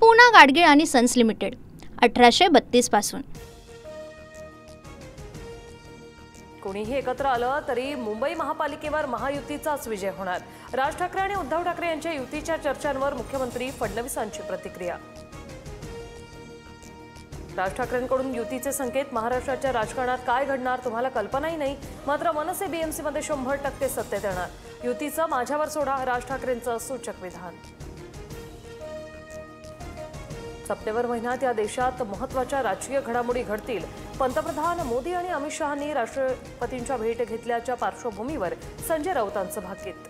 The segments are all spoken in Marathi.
पूना गाडगीळ आणि सन्स लिमिटेड 1832 पासून। कोणीही एकत्र आलं तरी मुंबई महापालिकेवर महायुतीचाच विजय होणार। राज ठाकरे आणि उद्धव ठाकरे यांच्या युतीच्या चर्चांवर मुख्यमंत्री फडणवीसांची प्रतिक्रिया। राज ठाकरेंकडून युतीचे संकेत। महाराष्ट्राच्या राजकारणात काय घडणार तुम्हाला कल्पनाही नाही, मात्र मनसे बीएमसी मध्ये 100% सत्तेत येणार। युतीचं माझ्यावर सोडा, राज ठाकरेंचं सूचक विधान। सप्टेंबर महिन्यात या देशात महत्त्वाच्या राजकीय घडामोडी घडतील। पंतप्रधान मोदी आणि अमित शहांनी राष्ट्रपतींच्या भेट घेतल्याच्या पार्श्वभूमीवर संजय राऊतांचं भाकीत।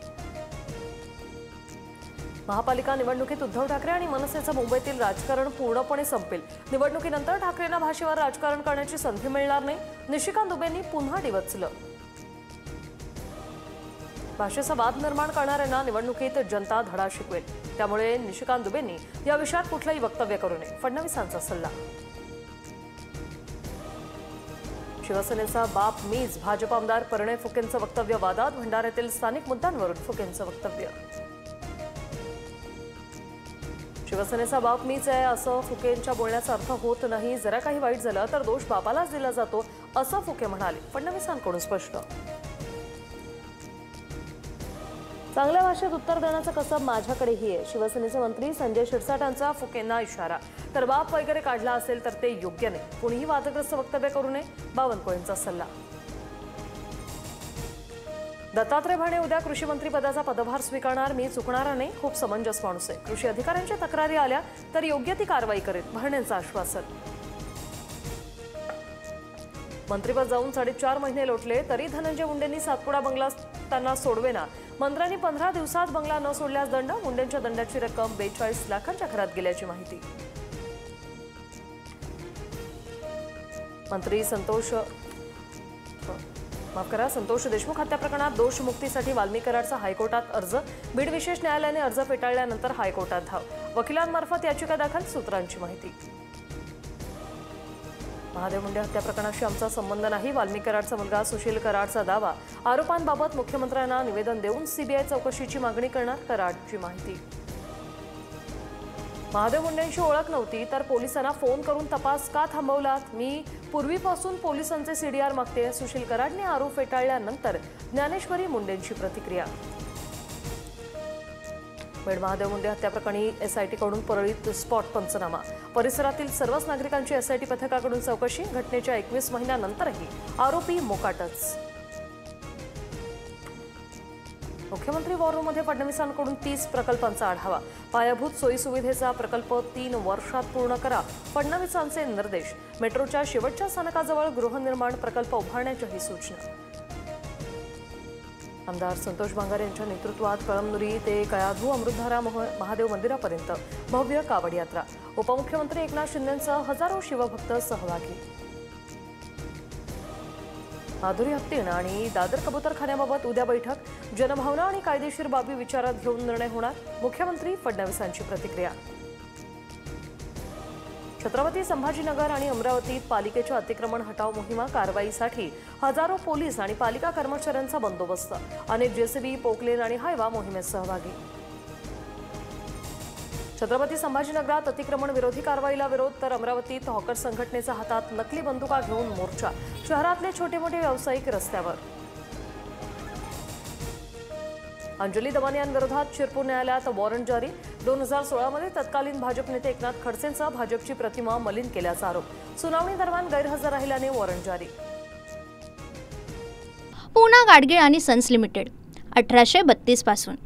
महापालिका निवडणुकीत उद्धव ठाकरे आणि मनसेचं मुंबईतील राजकारण पूर्णपणे संपेल। निवडणुकीनंतर ठाकरेंना भाषेवर राजकारण करण्याची संधी मिळणार नाही। निशिकांत दुबेंनी पुन्हा डिवचलं। भाषेचा वाद निर्माण करणाऱ्यांना निवडणुकीत जनता धडा शिकवेल, त्यामुळे निशिकांत दुबेंनी या विषयात कुठलंही वक्तव्य करू नये, फडणवीसांचा सल्ला। शिवसेनेचा बाप मीच, भाजप आमदार परिणय फुकेंचं वक्तव्य वादात। भंडाऱ्यातील स्थानिक मुद्द्यांवरून फुकेंचं वक्तव्य। शिवसेनेचा बाप मीच आहे असं फुकेंच्या बोलण्याचा अर्थ होत नाही। जरा काही वाईट झालं तर दोष बापालाच दिला जातो असं फुके म्हणाले। फडणवीसांकडून स्पष्ट। चांगल्या भाषेत उत्तर देण्याचं कसब माझ्याकडेही आहे। शिवसेनेचे मंत्री संजय शिरसाटांचा फुकेंना इशारा। तर बाप वगैरे काढला असेल तर ते योग्य नाही, कुणीही वादग्रस्त वक्तव्य करू नये, बावनकुळेंचा सल्ला। दत्तात्रय भाणे उद्या कृषी मंत्री पदाचा पदभार स्वीकारणार। मी चुकणारा नाही, खूप समंजस माणूस आहे। कृषी अधिकाऱ्यांच्या तक्रारी आल्या तर योग्य ती कारवाई करेल, भाणेंचं आश्वासन। मंत्रिपद जाऊन 4.5 महिने लोटले तरी धनंजय मुंडेंनी सातपुडा बंगला त्यांना सोडवेना। मंत्र्यांनी 15 दिवसात बंगला न सोडल्यास दंड। मुंडेंच्या दंडाची रक्कम 42 लाखांच्या घरात गेल्याची माहिती। मंत्री संतोष देशमुख हत्या प्रकरणात दोषमुक्तीसाठी वाल्मिक कराडचा हायकोर्टात अर्ज। बीड विशेष न्यायालयाने अर्ज फेटाळल्यानंतर हायकोर्टात धाव। वकिलांमार्फत याचिका दाखल, सूत्रांची माहिती। महादेव मुंडे हत्या प्रकरणाशी आमचा संबंध नाही, वाल्मिक कराडचा मुलगा सुशील कराडचा दावा। आरोपांबाबत मुख्यमंत्र्यांना निवेदन देऊन सीबीआय चौकशीची मागणी करणार, कराडची माहिती। महादेव मुंडेंची ओळख नव्हती तर पोलिसांना फोन करून तपास का थांबवलात? मी पूर्वीपासून पोलिसांचे सीडीआर मागते। सुशील कराडने आरोप फेटाळल्यानंतर ज्ञानेश्वरी मुंडेंची प्रतिक्रिया। बीड महादेव मुंडे हत्या प्रकरणी एसआयटीकडून परळीत स्पॉट पंचनामा। परिसरातील सर्वच नागरिकांची एसआयटी पथकाकडून चौकशी। घटनेच्या 21 महिन्यानंतरही आरोपी मोकाटच। मुख्यमंत्री वॉर रूममध्ये फडणवीसांकडून 30 प्रकल्पांचा आढावा। पायाभूत सोयीसुविधेचा प्रकल्प 3 वर्षात पूर्ण करा, फडणवीसांचे निर्देश। मेट्रोच्या शेवटच्या स्थानकाजवळ गृहनिर्माण प्रकल्प उभारण्याच्याही सूचना। आमदार संतोष बांगर यांच्या नेतृत्वात कळमनुरी ते कयाधू अमृतधारा महादेव मंदिरापर्यंत भव्य कावड यात्रा। उपमुख्यमंत्री एकनाथ शिंदेंसह हजारो शिवभक्त सहभागी। माधुरी हत्तीण आणि दादर कबूतरखान्याबाबत उद्या बैठक। जनभावना आणि कायदेशीर बाबी विचारात घेऊन निर्णय होणार, मुख्यमंत्री फडणवीसांची प्रतिक्रिया। छत्रपती संभाजीनगर आणि अमरावतीत पालिकेच्या अतिक्रमण हटाव मोहिमा। कारवाईसाठी हजारो पोलीस आणि पालिका कर्मचाऱ्यांचा बंदोबस्त। अनेक जेसीबी, पोकलेन आणि हायवा मोहिमेत सहभागी। छत्रपती संभाजीनगरात अतिक्रमण विरोधी कारवाईला विरोध, तर अमरावतीत हॉकर संघटनेचा हातात नकली बंदुका घेऊन मोर्चा। शहरातले छोटे मोठे व्यावसायिक रस्त्यावर। अंजली दमानी यांविरोधात शिरपूर न्यायालयात वॉरंट जारी। 2016 मध्ये तत्कालीन भाजप नेते एकनाथ खडसेंसह भाजपची प्रतिमा मलिन केल्याचा आरोप। सुनावणी दरम्यान गैरहजर राहिल्याने वॉरंट जारी। पूना गाडगीळ आणि सन्स लिमिटेड 1832 पासून।